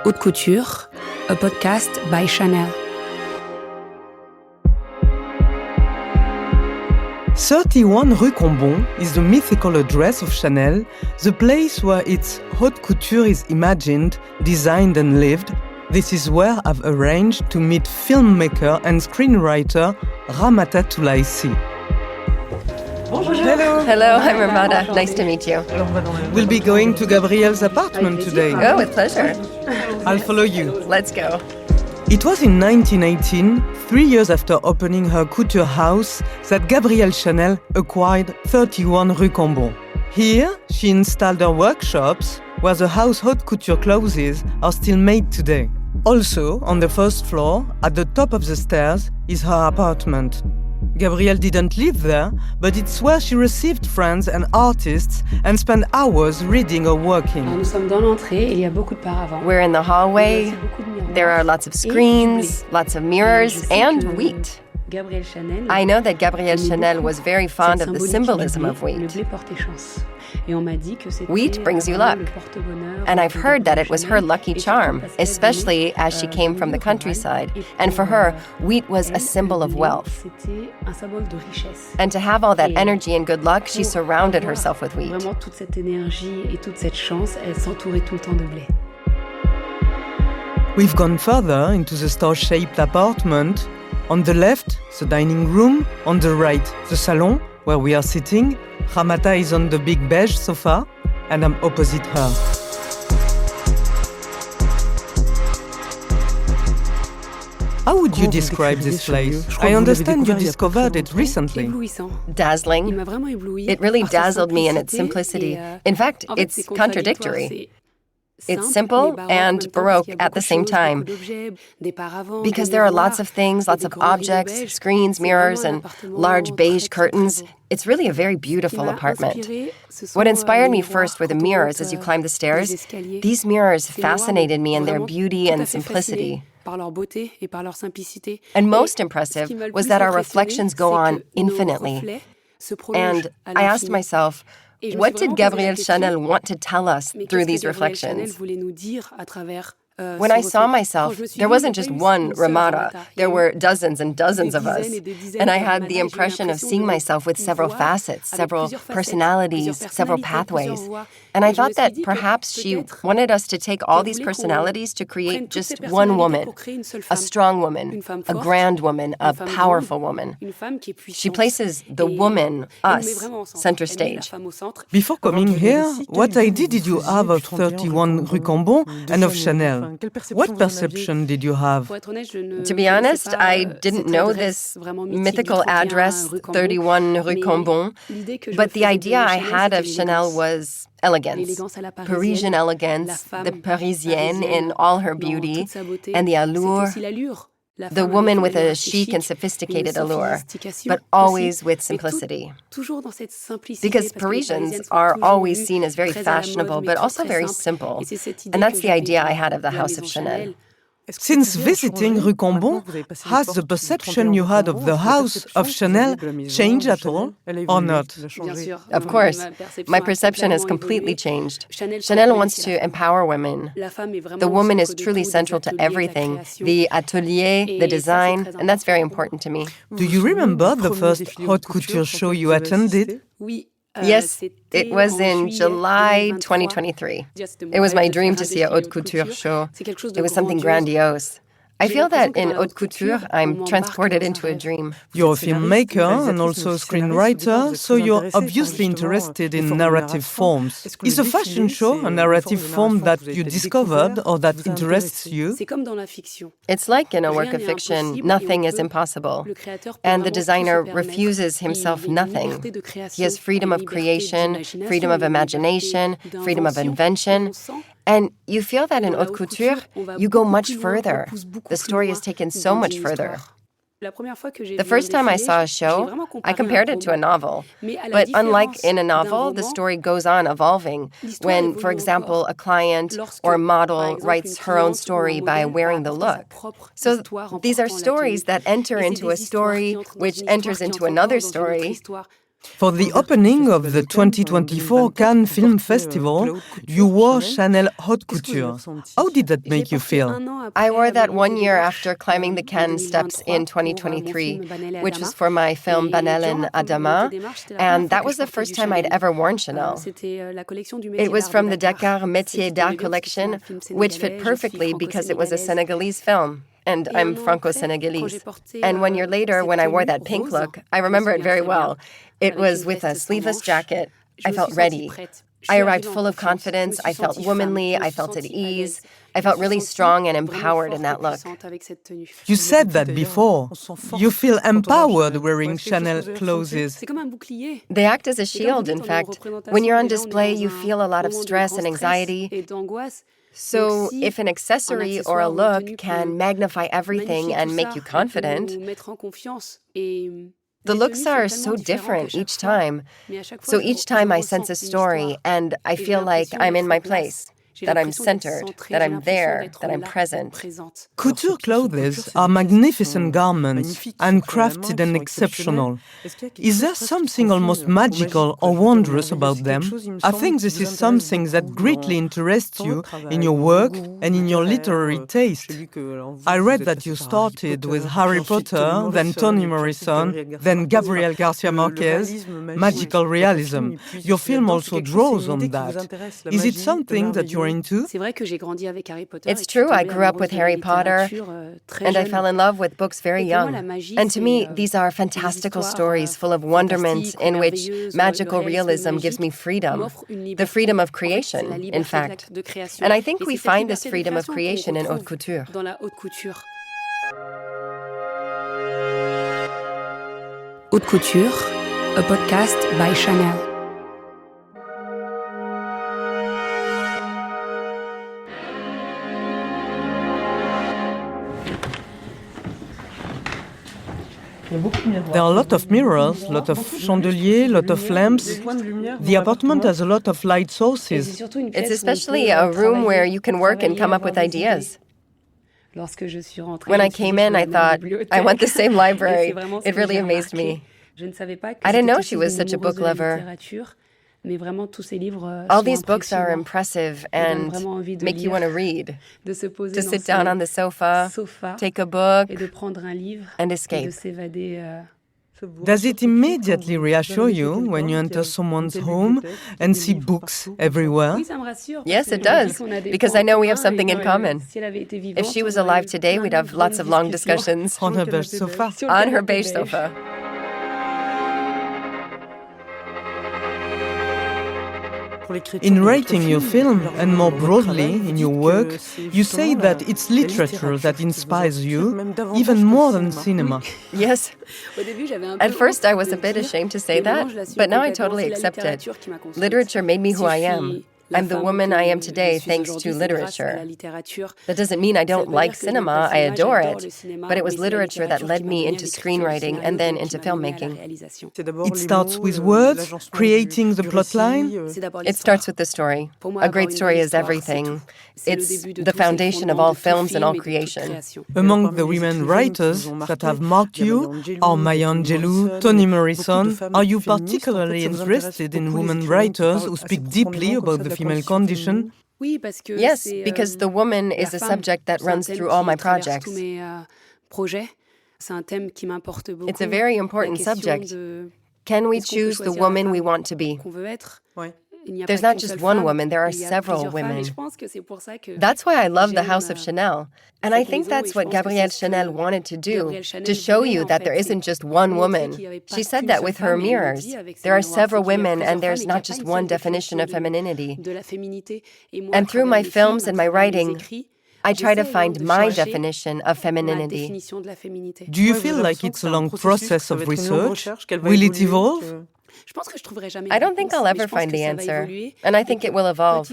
Haute Couture, a podcast by Chanel. 31 Rue Cambon is the mythical address of Chanel, the place where its haute couture is imagined, designed and lived. This is where I've arranged to meet filmmaker and screenwriter Ramata-Toulaye Sy. Bonjour. Hello. Hello, I'm Ramata. Nice to meet you. We'll be going to Gabrielle's apartment today. Oh, with pleasure. I'll follow you. Let's go. It was in 1918, 3 years after opening her couture house, that Gabrielle Chanel acquired 31 Rue Cambon. Here, she installed her workshops, where the house haute couture clothes are still made today. Also, on the first floor, at the top of the stairs, is her apartment. Gabrielle didn't live there, but it's where she received friends and artists and spent hours reading or working. Nous sommes dans l'entrée, il y a beaucoup de paravents. We're in the hallway. There are lots of screens, lots of mirrors, and wheat. I know that Gabrielle Chanel was very fond of the symbolism of wheat. Wheat brings you luck, and I've heard that it was her lucky charm, especially as she came from the countryside. And for her, wheat was a symbol of wealth. And to have all that energy and good luck, she surrounded herself with wheat. We've gone further into the star-shaped apartment. On the left, the dining room. On the right, the salon, where we are sitting. Ramata is on the big beige sofa, and I'm opposite her. How would you describe this place? I understand you discovered it recently. Dazzling. It really dazzled me in its simplicity. In fact, it's contradictory. It's simple and Baroque at the same time. Because there are lots of things, lots of objects, screens, mirrors, and large beige curtains. It's really a very beautiful apartment. What inspired me first were the mirrors as you climb the stairs. These mirrors fascinated me in their beauty and simplicity. And most impressive was that our reflections go on infinitely. And I asked myself, what did Gabrielle Chanel want to tell us through these reflections? When I saw myself, there wasn't just one Ramata. There were dozens and dozens of us. And I had the impression of seeing myself with several facets, several personalities, several pathways. And I thought that perhaps she wanted us to take all these personalities to create just one woman, a strong woman, a grand woman, a powerful woman. She places the woman, us, center stage. Before coming here, what idea did you have of 31 Rue Cambon and of Chanel? What perception did you have? To be honest, I didn't know this mythical address, 31 Rue Cambon, but the idea I had of Chanel was elegance, Parisian elegance, the Parisienne in all her beauty, and the allure, the woman with a chic and sophisticated allure, but always with simplicity. Because Parisians are always seen as very fashionable, but also very simple. And that's the idea I had of the House of Chanel. Since visiting Rue Cambon, has the perception you had of the House of Chanel changed at all, or not? Of course. My perception has completely changed. Chanel wants to empower women. The woman is truly central to everything, the atelier, the design, and that's very important to me. Do you remember the first haute couture show you attended? Yes, it was in July 2023. It was my dream to see a haute couture show. It was something grandiose. I feel that in haute couture, I'm transported into a dream. You're a filmmaker and also a screenwriter, so you're obviously interested in narrative forms. Is a fashion show a narrative form that you discovered or that interests you? It's like in a work of fiction, nothing is impossible. And the designer refuses himself nothing. He has freedom of creation, freedom of imagination, freedom of invention. And you feel that in haute couture, you go much further. The story is taken so much further. The first time I saw a show, I compared it to a novel. But unlike in a novel, the story goes on evolving. When, for example, a client or a model writes her own story by wearing the look. So these are stories that enter into a story, which enters into another story. For the opening of the 2024 Cannes Film Festival, you wore Chanel Haute Couture. How did that make you feel? I wore that 1 year after climbing the Cannes steps in 2023, which was for my film Banel à Demain, and that was the first time I'd ever worn Chanel. It was from the Dakar Métiers d'Art collection, which fit perfectly because it was a Senegalese film. And I'm Franco-Senegalese. And 1 year later, when I wore that pink look, I remember it very well. It was with a sleeveless jacket. I felt ready. I arrived full of confidence. I felt womanly. I felt at ease. I felt really strong and empowered in that look. You said that before. You feel empowered wearing Chanel clothes. They act as a shield, in fact. When you're on display, you feel a lot of stress and anxiety. So if an accessory or a look can magnify everything and make you confident, the looks are so different each time. So each time I sense a story and I feel like I'm in my place, that I'm centered, that I'm there, that I'm present. Couture clothes are magnificent garments, handcrafted and exceptional. Is there something almost magical or wondrous about them? I think this is something that greatly interests you in your work and in your literary taste. I read that you started with Harry Potter, then Toni Morrison, then Gabriel Garcia Marquez, magical realism. Your film also draws on that. Is it something that you're into? It's true, I grew up with Harry Potter, and I fell in love with books very young. And to me, these are fantastical stories full of wonderment in which magical realism gives me freedom, the freedom of creation, in fact. And I think we find this freedom of creation in haute couture. Haute Couture, a podcast by Chanel. There are a lot of mirrors, a lot of chandeliers, a lot of lamps. The apartment has a lot of light sources. It's especially a room where you can work and come up with ideas. When I came in, I thought, I want the same library. It really amazed me. I didn't know she was such a book lover. All these books are impressive and make you want to read, to sit down on the sofa, take a book, and escape. Does it immediately reassure you when you enter someone's home and see books everywhere? Yes, it does, because I know we have something in common. If she was alive today, we'd have lots of long discussions. On her beige sofa. On her beige sofa. In writing your film, and more broadly in your work, you say that it's literature that inspires you, even more than cinema. Yes. At first I was a bit ashamed to say that, but now I totally accept it. Literature made me who I am. I'm the woman I am today thanks to literature. That doesn't mean I don't like cinema, I adore it, but it was literature that led me into screenwriting and then into filmmaking. It starts with words, creating the plotline? It starts with the story. A great story is everything. It's the foundation of all films and all creation. Among the women writers that have marked you are Maya Angelou, Toni Morrison. Are you particularly interested in women writers who speak deeply about the female condition? Yes, because the woman is a subject that runs through all my projects. It's a very important subject. Can we choose the woman we want to be? There's not just one woman, there are several women. That's why I love the House of Chanel. And I think that's what Gabrielle Chanel wanted to do, to show you that there isn't just one woman. She said that with her mirrors. There are several women and there's not just one definition of femininity. And through my films and my writing, I try to find my definition of femininity. Do you feel like it's a long process of research? Will it evolve? I don't think I'll ever find the answer, and I think it will evolve.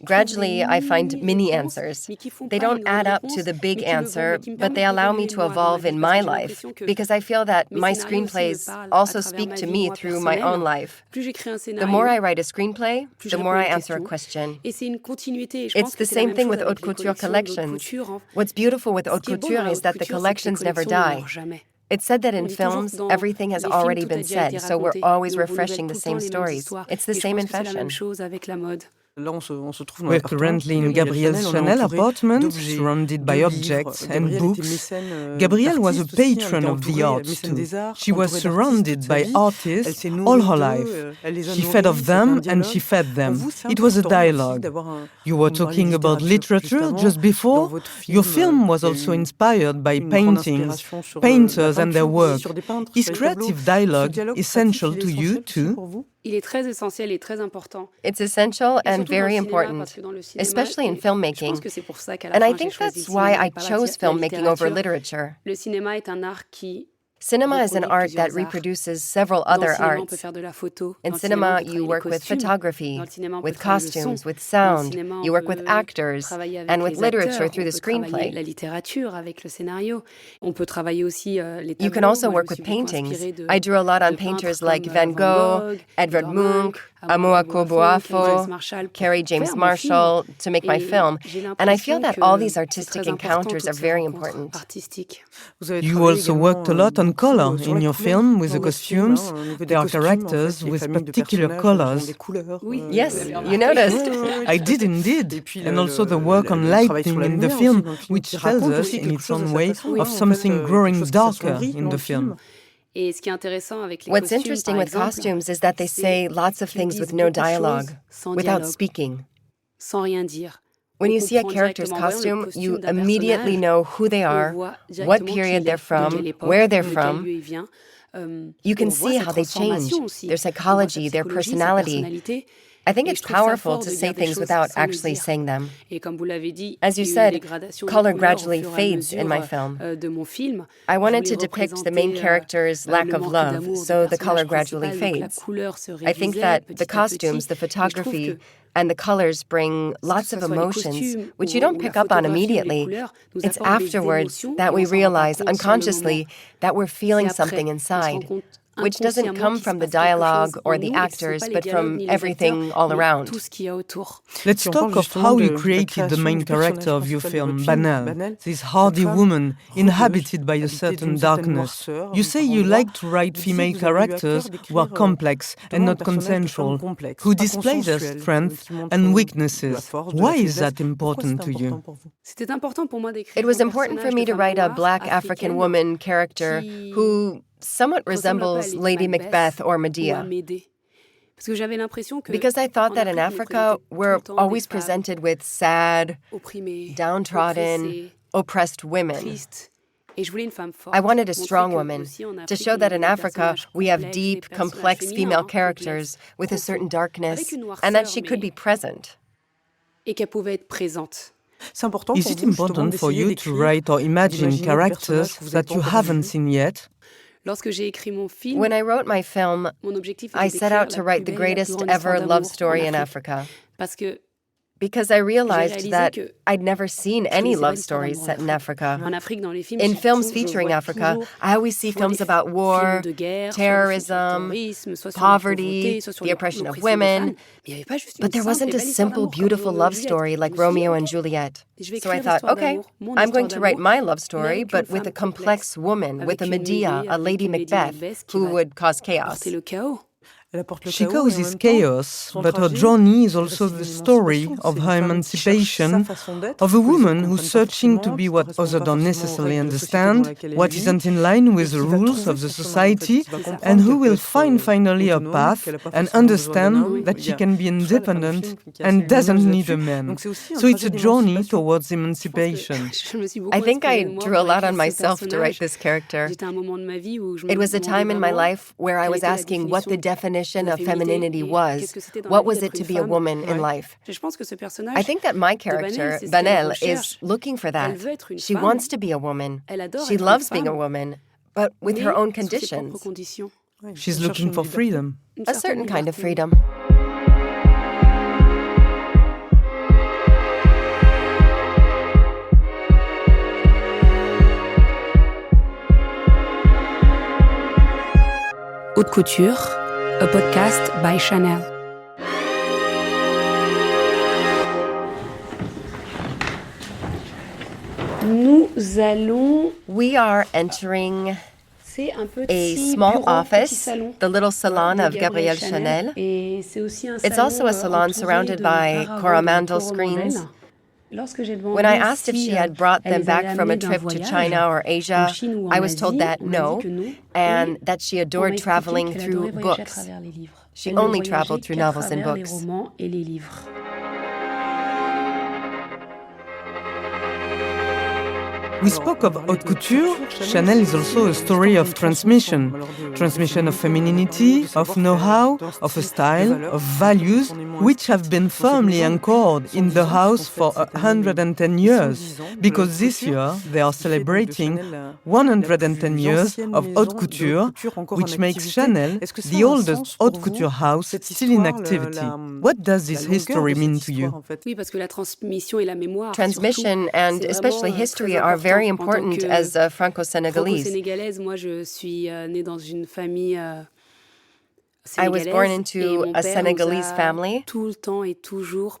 Gradually, I find mini answers. They don't add up to the big answer, but they allow me to evolve in my life, because I feel that my screenplays also speak to me through my own life. The more I write a screenplay, the more I answer a question. It's the same thing with haute couture collections. What's beautiful with haute couture is that the collections never die. It's said that in films, everything has already been said, so we're always refreshing the same stories. It's the same in fashion. We're currently in Gabrielle Chanel apartment, surrounded by objects and books. Gabrielle was a patron of the arts too. She was surrounded by artists all her life. She fed off them and she fed them. It was a dialogue. You were talking about literature just before. Your film was also inspired by paintings, painters and their work. Is creative dialogue essential to you too? It's essential and very important, especially in filmmaking. And I think that's why I chose filmmaking over literature. Cinema is an art that reproduces several other arts. In cinema, you work with photography, with costumes, with sound. You work with actors, and with literature through the screenplay. You can also work with paintings. I drew a lot on painters like Van Gogh, Edvard Munch, Amoako Boafo, Carrie James Marshall to make my film. And I feel that all these artistic encounters are very important. You also worked a lot on color in your film with the costumes. There are characters with particular colors. Yes, you noticed. I did indeed. And also the work on lighting in the film, which tells us in its own way of something growing darker in the film. What's interesting with costumes is that they say lots of things with no dialogue, without speaking. When you see a character's costume, you immediately know who they are, what period they're from, where they're from. You can see how they change, their psychology, their personality. I think it's powerful to say things without actually saying them. As you said, color gradually fades in my film. I wanted to depict the main character's lack of love, so the color gradually fades. I think that the costumes, the photography, and the colors bring lots of emotions, which you don't pick up on immediately. It's afterwards that we realize unconsciously that we're feeling something inside, which doesn't come from the dialogue or the actors, but from everything all around. Let's talk of how you created the main character of your film, Banal, this hardy woman inhabited by a certain darkness. You say you like to write female characters who are complex and not consensual, who display their strengths and weaknesses. Why is that important to you? It was important for me to write a black African woman character who somewhat resembles Lady Macbeth or Medea. Because I thought that in Africa, we're always presented with sad, downtrodden, oppressed women. I wanted a strong woman, to show that in Africa, we have deep, complex female characters with a certain darkness, and that she could be present. Is it important for you to write or imagine characters that you haven't seen yet? When I wrote my film, I set out to write the greatest ever love story in Africa. Because I realized that I'd never seen any love stories set in Africa. In films featuring Africa, I always see films about war, terrorism, poverty, the oppression of women. But there wasn't a simple, beautiful love story like Romeo and Juliet. So I thought, okay, I'm going to write my love story, but with a complex woman, with a Medea, a Lady Macbeth, who would cause chaos. She causes chaos, but her journey is also the story of her emancipation, of a woman who's searching to be what others don't necessarily understand, what isn't in line with the rules of the society, and who will find finally her path and understand that she can be independent and doesn't need a man. So it's a journey towards emancipation. I think I drew a lot on myself to write this character. It was a time in my life where I was asking what the definition of femininity was. What was it to be a woman in life? I think that my character, Banel, is looking for that. She wants to be a woman. She loves being a woman, but with her own conditions. She's looking for freedom. A certain kind of freedom. Haute Couture, a podcast by Chanel. We are entering a small office, the little salon of Gabrielle Chanel. It's also a salon surrounded by Coromandel screens. When I asked if she had brought them back from a trip to China or Asia, I was told that no, and that she adored traveling through books. She only traveled through novels and books. We spoke of haute couture. Chanel is also a story of transmission. Transmission of femininity, of know-how, of a style, of values, which have been firmly anchored in the house for 110 years. Because this year, they are celebrating 110 years of haute couture, which makes Chanel the oldest haute couture house still in activity. What does this history mean to you? Transmission and especially history are very important as a Franco-Senegalese. I was born into a Senegalese family,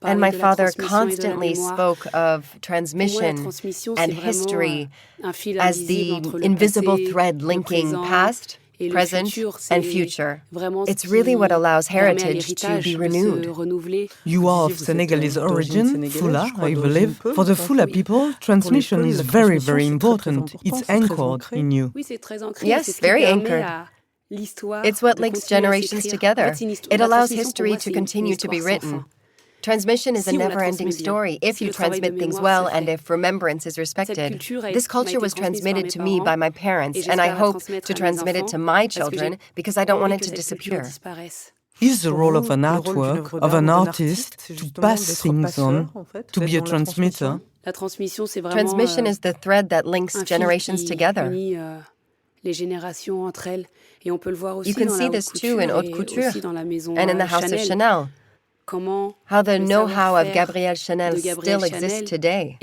and my father constantly spoke of transmission and history as the invisible thread linking past, present, and future. It's really what allows heritage to be renewed. You are of Senegalese origin, Fula, I believe. For the Fula people, transmission is very, very important. It's anchored in you. Yes, very anchored. It's what links generations together. It allows history to continue to be written. Transmission is a never-ending story if you transmit things well and if remembrance is respected. This culture was transmitted to me by my parents, and I hope to transmit it to my children because I don't want it to disappear. Is the role of an artwork, of an artist, to pass things on, to be a transmitter? Transmission is the thread that links generations together. You can see this too in haute couture and in the House of Chanel. How the know-how of Gabrielle Chanel still exists today.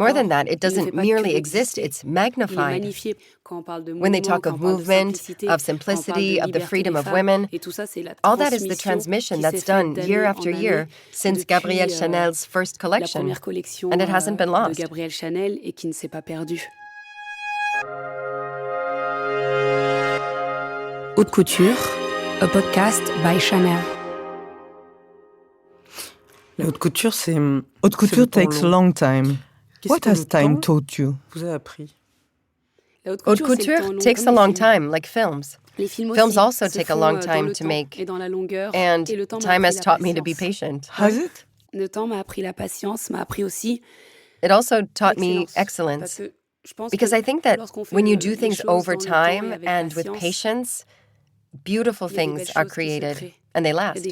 More than that, it doesn't merely exist, it's magnified. When they talk of movement, of simplicity, of the freedom of women, all that is the transmission that's done year after year since Gabrielle Chanel's first collection, and it hasn't been lost. Haute Couture, a podcast by Chanel. La haute couture, haute couture takes a long time. What has time taught you? Haute couture takes a long time, like films. Films also take a long time to make, and time has taught me to be patient. Has it? It also taught me excellence. Because I think that when you do things over time and with patience, beautiful things are created, and they last.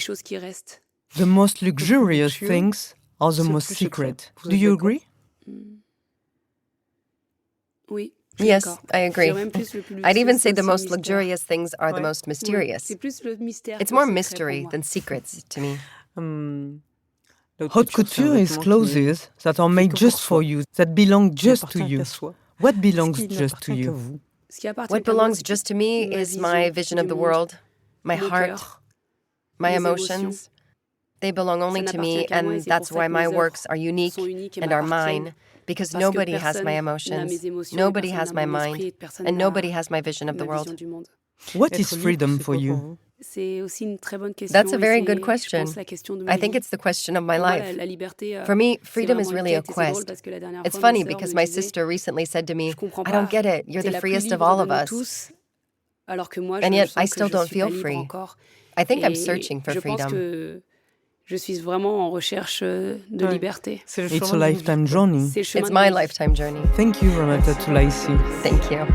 The most luxurious things are the most secret. Do you agree? Yes, I agree. I'd even say the most luxurious things are the most mysterious. It's more mystery than secrets to me. Haute couture is clothes that are made just for you, that belong just to you. What belongs just to you? What belongs just to me is my vision of the world, my heart, my emotions. They belong only to me, and that's why my works are unique and are mine, because nobody has my emotions, nobody has my mind, and nobody has my vision of the world. What is freedom for you? That's a very good question. I think it's the question of my life. For me, freedom is really a quest. It's funny because my sister recently said to me, "I don't get it, you're the freest of all of us." And yet I still don't feel free. I think I'm searching for freedom. It's a lifetime journey. It's my lifetime journey. Thank you, Ramata-Toulaye Sy. Thank you.